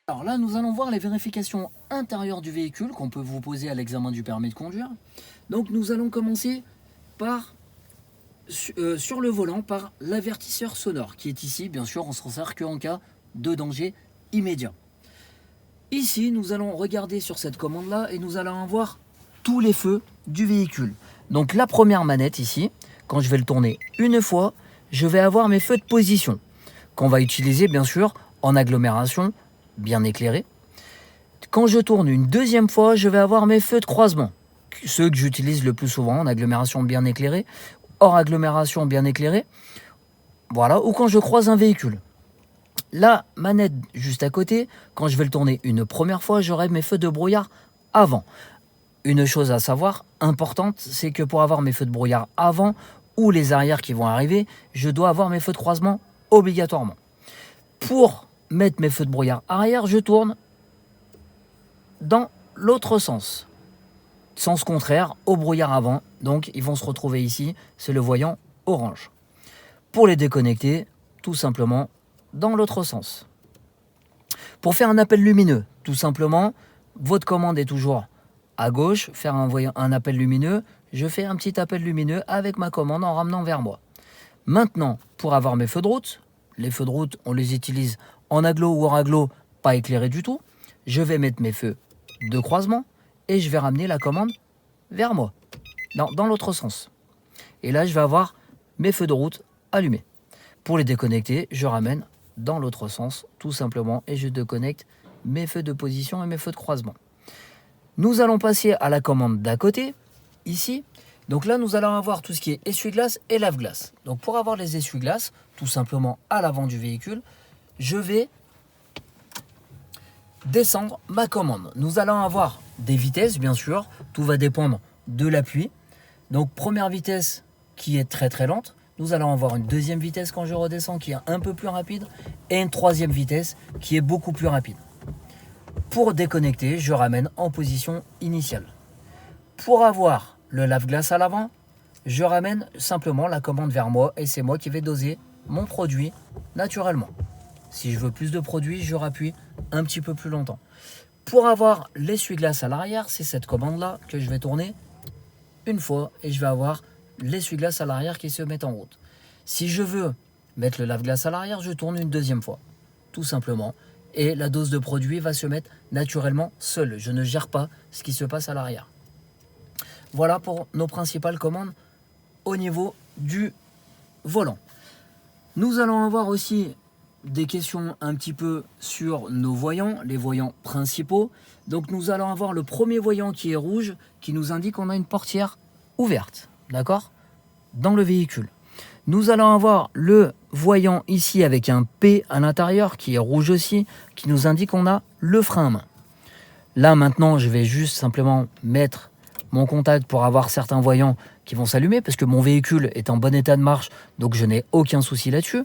Alors là, nous allons voir les vérifications intérieures du véhicule qu'on peut vous poser à l'examen du permis de conduire. Donc nous allons commencer par, sur le volant, par l'avertisseur sonore qui est ici. Bien sûr, on s'en sert qu'en cas de danger immédiat. Ici, nous allons regarder sur cette commande-là et nous allons avoir tous les feux du véhicule. Donc la première manette ici, quand je vais le tourner une fois, je vais avoir mes feux de position qu'on va utiliser bien sûr en agglomération bien éclairé. Quand je tourne une deuxième fois, je vais avoir mes feux de croisement, ceux que j'utilise le plus souvent en agglomération bien éclairée, hors agglomération bien éclairée, voilà, ou quand je croise un véhicule. La manette juste à côté, quand je vais le tourner une première fois, j'aurai mes feux de brouillard avant. Une chose à savoir, importante, c'est que pour avoir mes feux de brouillard avant ou les arrières qui vont arriver, je dois avoir mes feux de croisement obligatoirement. Pour mettre mes feux de brouillard arrière, je tourne dans l'autre sens. Sens contraire au brouillard avant, donc ils vont se retrouver ici, c'est le voyant orange. Pour les déconnecter, tout simplement dans l'autre sens. Pour faire un appel lumineux, tout simplement, votre commande est toujours à gauche, faire un appel lumineux, je fais un petit appel lumineux avec ma commande en ramenant vers moi. Maintenant, pour avoir mes feux de route, les feux de route, on les utilise en agglo ou hors agglo, pas éclairés du tout. Je vais mettre mes feux de croisement et je vais ramener la commande vers moi, dans l'autre sens. Et là, je vais avoir mes feux de route allumés. Pour les déconnecter, je ramène dans l'autre sens, tout simplement, et je déconnecte mes feux de position et mes feux de croisement. Nous allons passer à la commande d'à côté, ici. Donc là, nous allons avoir tout ce qui est essuie-glace et lave-glace. Donc pour avoir les essuie-glaces, tout simplement à l'avant du véhicule, je vais descendre ma commande. Nous allons avoir des vitesses, bien sûr. Tout va dépendre de l'appui. Donc première vitesse qui est très très lente. Nous allons avoir une deuxième vitesse quand je redescends qui est un peu plus rapide. Et une troisième vitesse qui est beaucoup plus rapide. Pour déconnecter, je ramène en position initiale. Pour avoir le lave-glace à l'avant, je ramène simplement la commande vers moi et c'est moi qui vais doser mon produit naturellement. Si je veux plus de produit, je rappuie un petit peu plus longtemps. Pour avoir l'essuie-glace à l'arrière, c'est cette commande-là que je vais tourner une fois et je vais avoir l'essuie-glace à l'arrière qui se met en route. Si je veux mettre le lave-glace à l'arrière, je tourne une deuxième fois, tout simplement. Et la dose de produit va se mettre naturellement seule. Je ne gère pas ce qui se passe à l'arrière. Voilà pour nos principales commandes au niveau du volant. Nous allons avoir aussi des questions un petit peu sur nos voyants, les voyants principaux. Donc nous allons avoir le premier voyant qui est rouge, qui nous indique qu'on a une portière ouverte, d'accord, dans le véhicule. Nous allons avoir le voyant ici avec un P à l'intérieur, qui est rouge aussi, qui nous indique qu'on a le frein à main. Là maintenant, je vais juste simplement mettre mon contact pour avoir certains voyants qui vont s'allumer, parce que mon véhicule est en bon état de marche, donc je n'ai aucun souci là-dessus.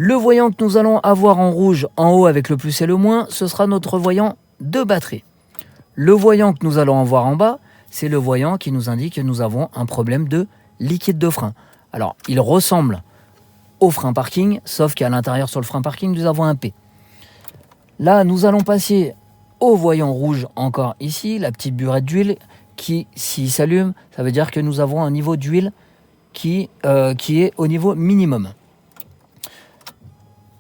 Le voyant que nous allons avoir en rouge en haut avec le plus et le moins, ce sera notre voyant de batterie. Le voyant que nous allons avoir en bas, c'est le voyant qui nous indique que nous avons un problème de liquide de frein. Alors, il ressemble au frein parking, sauf qu'à l'intérieur sur le frein parking, nous avons un P. Là, nous allons passer au voyant rouge encore ici, la petite burette d'huile qui, s'il s'allume, ça veut dire que nous avons un niveau d'huile qui est au niveau minimum.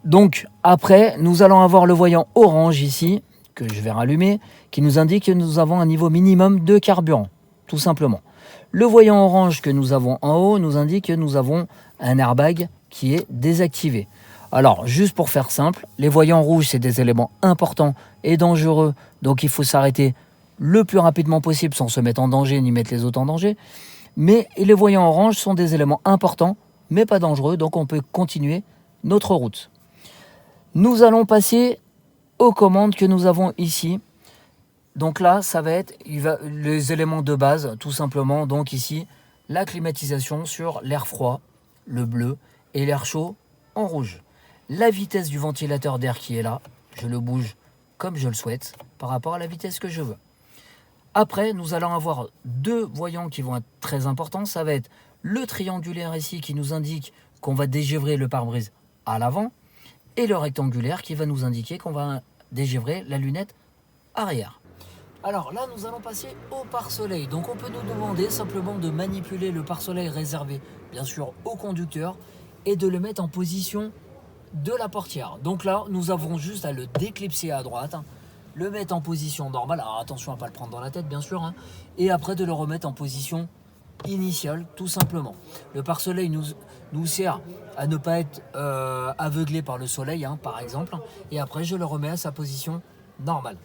Donc après, nous allons avoir le voyant orange ici, que je vais rallumer, qui nous indique que nous avons un niveau minimum de carburant, tout simplement. Le voyant orange que nous avons en haut nous indique que nous avons un airbag qui est désactivé. Alors, juste pour faire simple, les voyants rouges, c'est des éléments importants et dangereux, donc il faut s'arrêter le plus rapidement possible sans se mettre en danger ni mettre les autres en danger. Mais les voyants orange sont des éléments importants, mais pas dangereux, donc on peut continuer notre route. Nous allons passer aux commandes que nous avons ici. Donc là, ça va être les éléments de base, tout simplement. Donc ici, la climatisation sur l'air froid, le bleu, et l'air chaud en rouge. La vitesse du ventilateur d'air qui est là, je le bouge comme je le souhaite, par rapport à la vitesse que je veux. Après, nous allons avoir deux voyants qui vont être très importants. Ça va être le triangulaire ici qui nous indique qu'on va dégivrer le pare-brise à l'avant, et le rectangulaire qui va nous indiquer qu'on va dégivrer la lunette arrière. Alors là, nous allons passer au pare-soleil. Donc on peut nous demander simplement de manipuler le pare-soleil réservé, bien sûr, au conducteur et de le mettre en position de la portière. Donc là, nous avons juste à le déclipser à droite, le mettre en position normale. Alors attention à ne pas le prendre dans la tête, bien sûr. Et après de le remettre en position initiale, tout simplement. Le pare-soleil nous sert à ne pas être aveuglé par le soleil, par exemple. Et après, je le remets à sa position normale.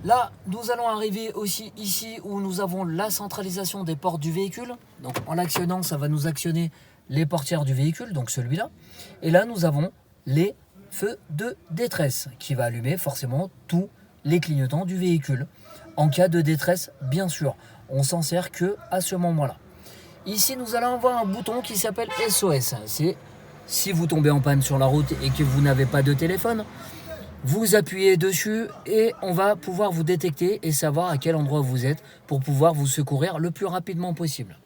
Là, nous allons arriver aussi ici où nous avons la centralisation des portes du véhicule. Donc en l'actionnant, ça va nous actionner les portières du véhicule, donc celui-là. Et là, nous avons les feux de détresse qui va allumer forcément tous les clignotants du véhicule. En cas de détresse, bien sûr, on s'en sert que à ce moment-là. Ici, nous allons avoir un bouton qui s'appelle SOS. C'est si vous tombez en panne sur la route et que vous n'avez pas de téléphone, vous appuyez dessus et on va pouvoir vous détecter et savoir à quel endroit vous êtes pour pouvoir vous secourir le plus rapidement possible.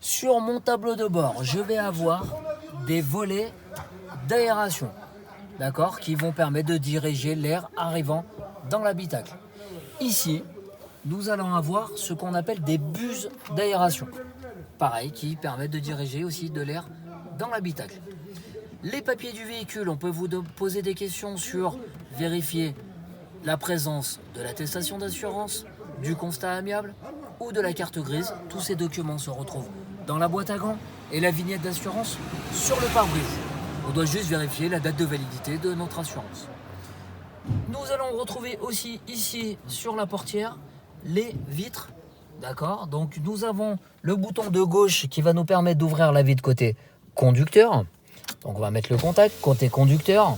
Sur mon tableau de bord, je vais avoir des volets d'aération, d'accord, qui vont permettre de diriger l'air arrivant dans l'habitacle. Ici, nous allons avoir ce qu'on appelle des buses d'aération, pareil, qui permettent de diriger aussi de l'air dans l'habitacle. Les papiers du véhicule, on peut vous poser des questions sur vérifier la présence de l'attestation d'assurance, du constat amiable ou de la carte grise. Tous ces documents se retrouvent dans la boîte à gants et la vignette d'assurance sur le pare-brise. On doit juste vérifier la date de validité de notre assurance. Nous allons retrouver aussi ici sur la portière les vitres. D'accord ? Donc nous avons le bouton de gauche qui va nous permettre d'ouvrir la vitre côté conducteur. Donc on va mettre le contact côté conducteur.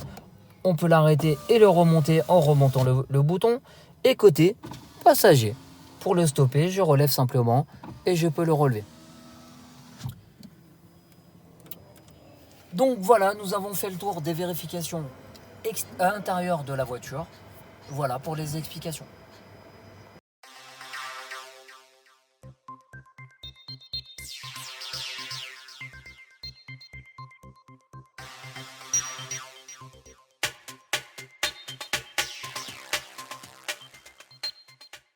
On peut l'arrêter et le remonter en remontant le bouton. Et côté passager. Pour le stopper, je relève simplement et je peux le relever. Donc voilà, nous avons fait le tour des vérifications à l'intérieur de la voiture. Voilà pour les explications.